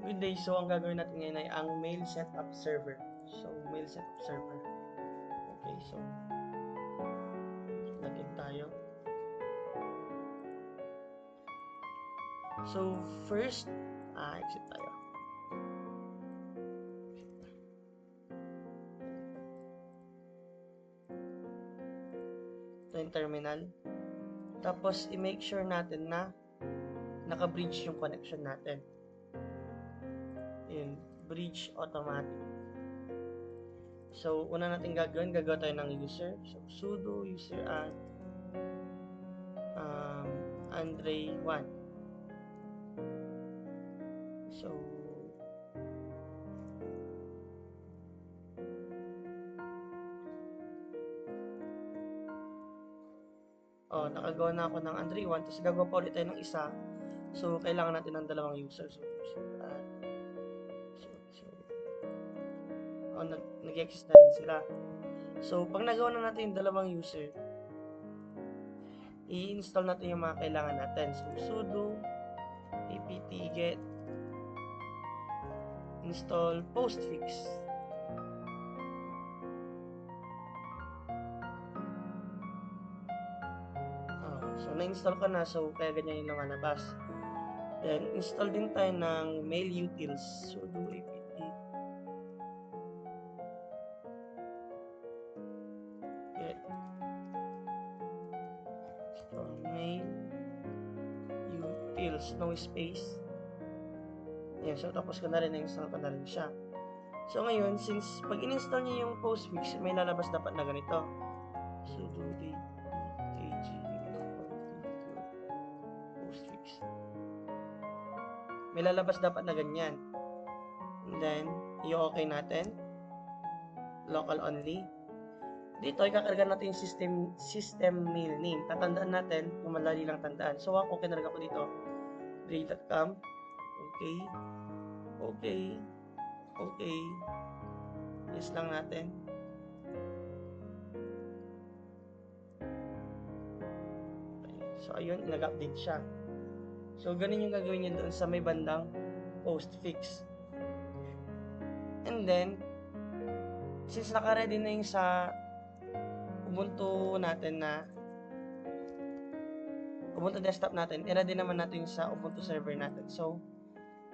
Good day. So, ang gagawin natin ngayon ay ang mail setup server. So, mail setup server. Okay, so, login tayo. So, first, exit tayo. Ito yung terminal. Tapos, i-make sure natin na naka-bridge yung connection natin. Yun, bridge automatic. So, una natin gagawin, gagawa tayo ng user. So, sudo user at Andre1. So, nakagawa na ako ng Andre1. Tapos, gagawa pa ulit tayo ng isa. So, kailangan natin ng dalawang user. So, nag-exist na rin sila. So, pag nagawa na natin yung dalawang user, i-install natin yung mga kailangan natin. So, sudo apt get install postfix. So, na-install ko na. So, kaya ganyan yung lumalabas. Then, install din tayo ng mail utils. Sudo apt get install mail utils, no space. Ayan, so tapos ko na rin, na-install ko na rin siya. So ngayon, since pag in-install niyo yung postfix, may lalabas dapat na ganito. Sudo ag postfix. May lalabas dapat na ganyan. And then, i-okay natin. Local only. Dito, ikakarga natin yung system mail name. Tatandaan natin, yung madali lang tandaan. So ako, kinarga ko dito. Gray.com. Okay. Okay. Okay. Yes lang natin. Okay. So, ayun, nag-update siya. So, ganun yung gagawin nyo doon sa may bandang postfix. And then, since naka-ready na yung sa Ubuntu natin na Ubuntu desktop natin, i-ready naman natin sa Ubuntu server natin. So,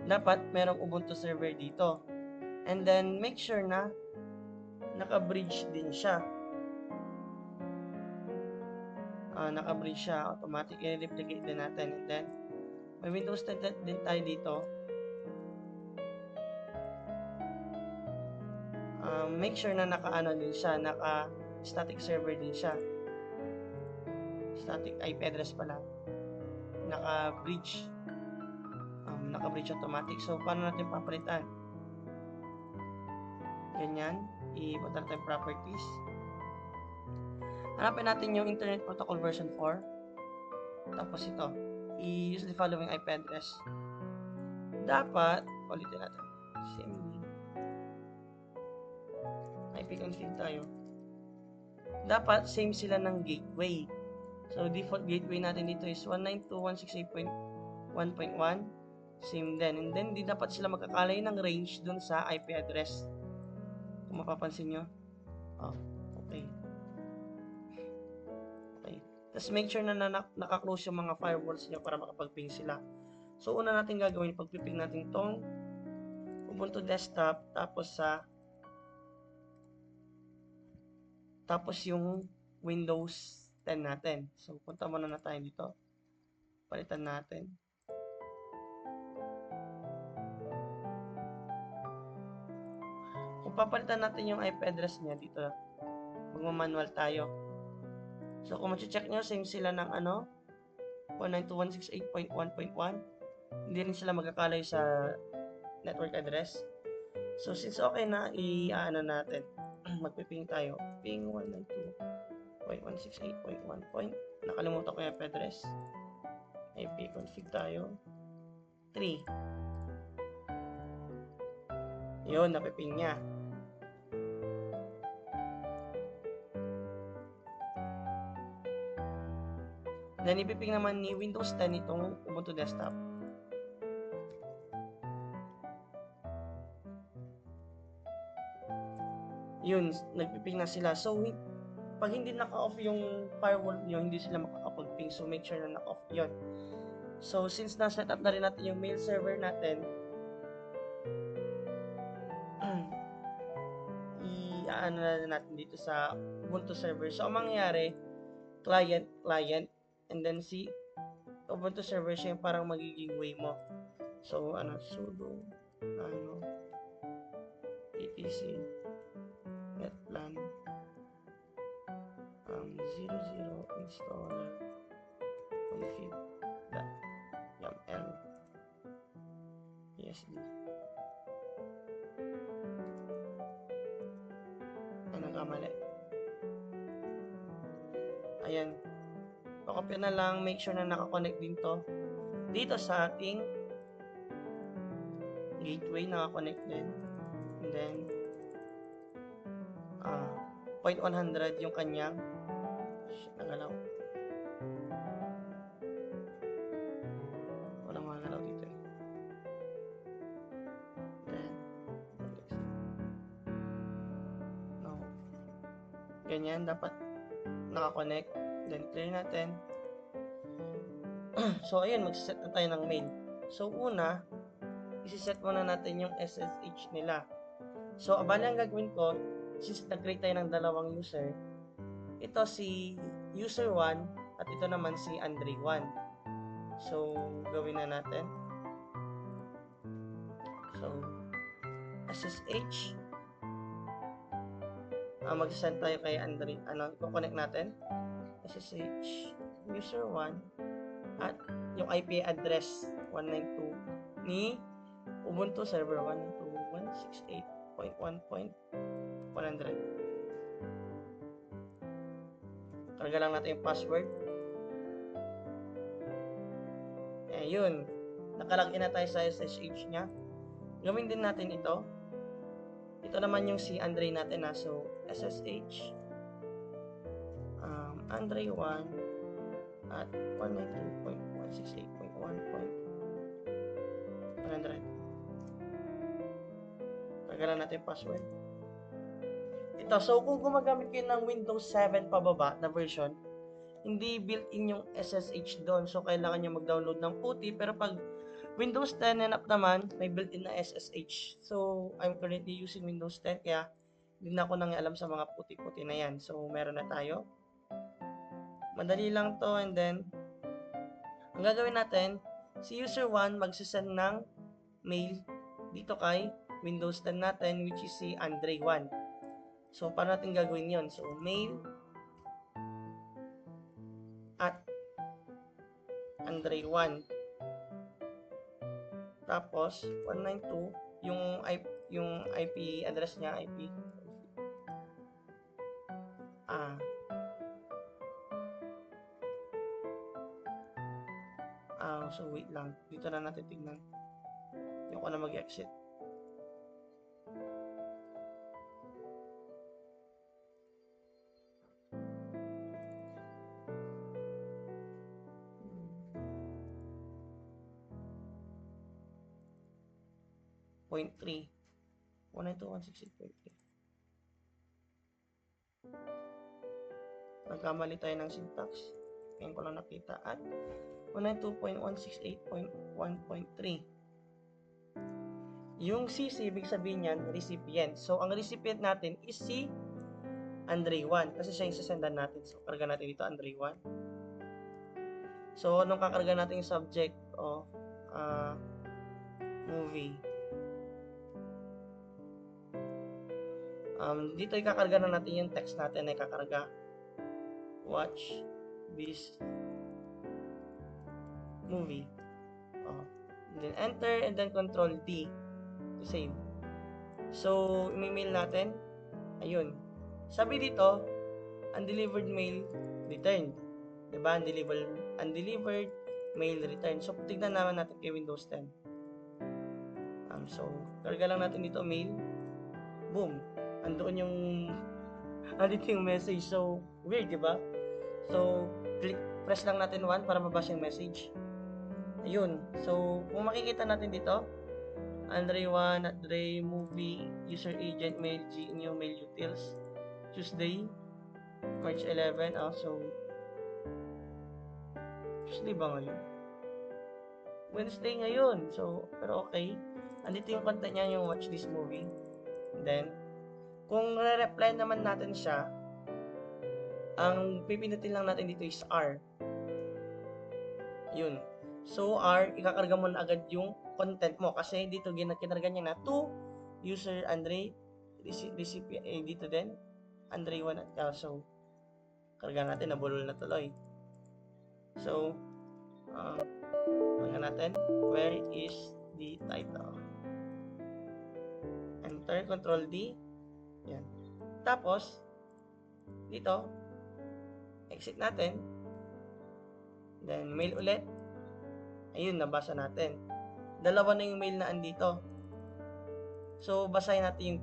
dapat merong Ubuntu server dito. And then, make sure na naka-bridge din siya. Naka-bridge siya. Automatic, i-replicate din natin. And then, may Windows 10 din tayo dito. Make sure na naka-ano din siya. Naka-static server din siya. Static IP address pala. Naka-bridge. Naka-bridge automatic. So, paano natin papalitan? Ganyan. I-punta natin properties. Hanapin natin yung Internet Protocol version 4. Tapos ito. I-use the following IP address. Dapat, ulitin natin. CMD. IP config tayo. Dapat, same sila ng gateway. So, default gateway natin dito is 192.168.1.1. Same din. And then, di dapat sila magkakalay ng range dun sa IP address. Kung mapapansin nyo. Okay. Okay. Tapos, make sure na naka-close yung mga firewalls nyo para makapag-ping sila. So, una natin gagawin, pag-ping natin tong Ubuntu desktop, tapos yung Windows 10 natin. So, punta muna na tayo dito. Palitan natin. Kung papalitan natin yung IP address niya dito, magmamanual tayo. So, kung check nyo, same sila ng 192.168.1.1. Hindi rin sila magkakalay sa network address. So, since okay na, i-ano natin. Magpiping tayo. Ping 192.168.1. Nakalimutan ko yung IP address. IP config tayo. 3. Yun, napiping niya. Then, ipiping naman ni Windows 10 itong Ubuntu desktop. yun, nagpiping na sila. So, pag hindi naka-off yung firewall nyo, hindi sila makakapag-ping. So, make sure na naka-off yun. So, since na-set up na rin natin yung mail server natin, i-ano na natin dito sa Ubuntu server. So, ang mangyayari, client, and then si Ubuntu server siya yung parang magiging way mo. So, sudo, etc, netplan, 00 installer, config.yaml, psd. Nagkamali. Ayan. Pakopya na lang. Make sure na nakakonect din to. Dito sa ating gateway, nakakonect din. And then, 0.100 yung kanyang. Nagalaw. Walang magalaw dito eh. Then, no. Ganyan, dapat nakakonect. Then, clear natin. So, ayun, magsiset na tayo ng mail. So, una, isiset muna natin yung SSH nila. So, abali ang gagawin ko, since nag-create tayo ng dalawang user, ito si user 1 at ito naman si Andre 1. So, gawin na natin. So, SSH. Mag-send tayo kay Andre. I-connect natin. SSH user 1 at yung IP address 192 ni Ubuntu server 192.168.1.100. Karga lang natin yung password. Ayun. Nakalagin na tayo sa SSH nya. Gawin din natin ito. Ito naman yung si Andre natin na. So, SSH Andre 1 at 192.168.1.100. Tagalan natin yung password. Ito, so kung gumagamit kayo ng Windows 7 pababa na version, hindi built-in yung SSH doon. So, kailangan nyo mag-download ng PuTTY. Pero pag Windows 10 and up naman, may built-in na SSH. So, I'm currently using Windows 10, kaya hindi na ako alam sa mga PuTTY na yan. So, meron na tayo. Madali lang to, and then, ang gagawin natin, si user 1 magsisend ng mail dito kay Windows 10 natin, which is si Andre 1. So, paano natin gagawin yon? So, mail at Andre 1. Tapos, 192, yung IP address niya, IP. So, wait lang. Dito na natin tignan. Yung ko na mag-exit. .3 192.168.3. Nagkamali tayo ng syntax. Ngayon ko lang nakita. At 192.168.1.3. Yung CC, ibig sabihin yan, recipient. So, ang recipient natin is si Andre 1. Kasi siya yung sasendan natin. So, karga natin dito, Andre 1. So, anong kakarga natin yung subject of movie? Dito ikakarga na natin yung text natin na ikakarga. Watch this movie. Then enter and then control D to save. So, email natin. Ayun. Sabi dito, undelivered mail returned. Diba? Undelivered mail returned. So, tignan naman natin kay Windows 10. So, karga lang natin dito mail. Boom. Andoon yung message. So, weird, diba? So, press lang natin 1 para mabasa yung message. Ayun. So, kung makikita natin dito, Andre1 movie user agent mail new mail utils Tuesday March 11 so Tuesday ba ngayon? Wednesday ngayon. So, pero okay. Andito yung content niya, yung watch this movie. And then, kung re-reply naman natin siya, ang pipindutin lang natin dito is R. Yun. So, R, ikakarga mo na agad yung content mo. Kasi dito, kinarga niya na to user Andre, recipient, dito din, Andre1 at so, karga natin, nabulol na tuloy. So, karga natin, where is the title? Enter, Control D. Yan. Tapos, dito, exit natin. Then, mail ulit. Ayun, nabasa natin. Dalawa na yung mail na andito. So, basahin natin yung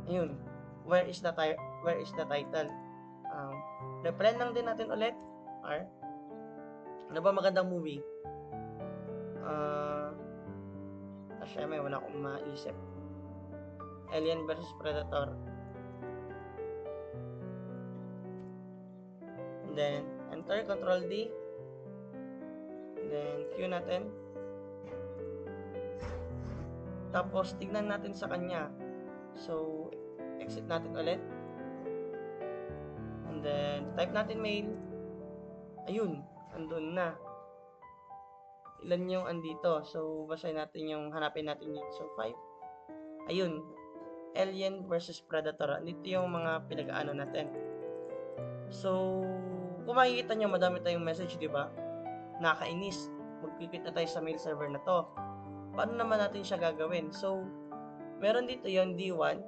2. Ayun. Where is the title? Reply lang din natin ulit. R. Ano ba magandang movie? Syempre, wala akong maisip. Alien vs Predator. And then, enter, Control D. And then, Q natin. Tapos, tignan natin sa kanya. So, exit natin ulit. And then, type natin mail. Ayun, andun na. Ilan yung andito? So, basahin natin yung, hanapin natin yun. So, 5. Ayun, Alien versus Predator. Andito yung mga pinag-ano natin. So, kung makikita nyo, madami tayong message, di ba? Nakainis. Magkikita tayo sa mail server na to. Paano naman natin siya gagawin? So, meron dito yung D1.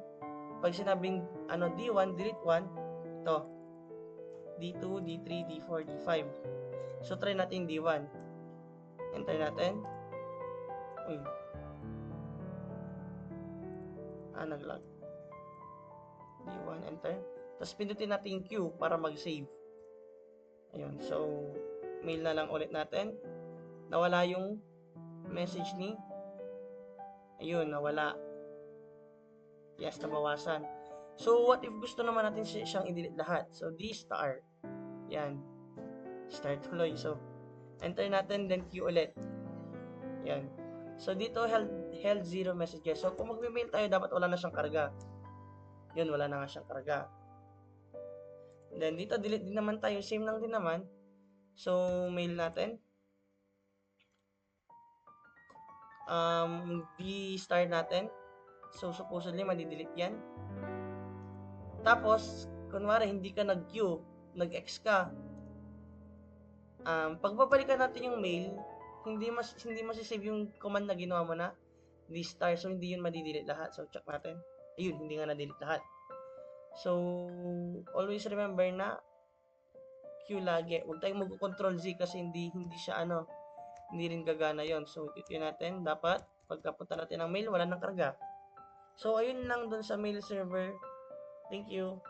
Pag sinabing D1, delete 1, ito. D2, D3, D4, D5. So, try natin D1. Enter natin. Uy. Nag-lag. D1, enter. Tapos, pindutin natin yung Q para mag-save. Ayun. So, mail na lang ulit natin. Nawala yung message ni. Ayun, nawala. Yes, nabawasan. So, what if gusto naman natin siyang i-delete lahat? So, D star. Yan. Start tuloy. So, enter natin, then Q ulit. Yan. So, dito, held 0 messages. So, kung mag-mail tayo, dapat wala na siyang karga. Yun, wala na nga siyang karga. And then, dito, delete din naman tayo. Same lang din naman. So, mail natin. D-star natin. So, supposedly, madi-delete yan. Tapos, kunwari, hindi ka nag-Q, nag-X ka. Pagbabalikan natin yung mail, hindi masisave yung command na ginawa mo na D-star. So, hindi yun madi-delete lahat. So, check natin. Ayun, hindi nga na-delete lahat. So, always remember na Q lagi. Huwag tayong mag-control Z kasi hindi siya hindi rin gagana yon. So, ito natin. Dapat, pagkapunta natin ng mail, wala nang karga. So, ayun lang dun sa mail server. Thank you.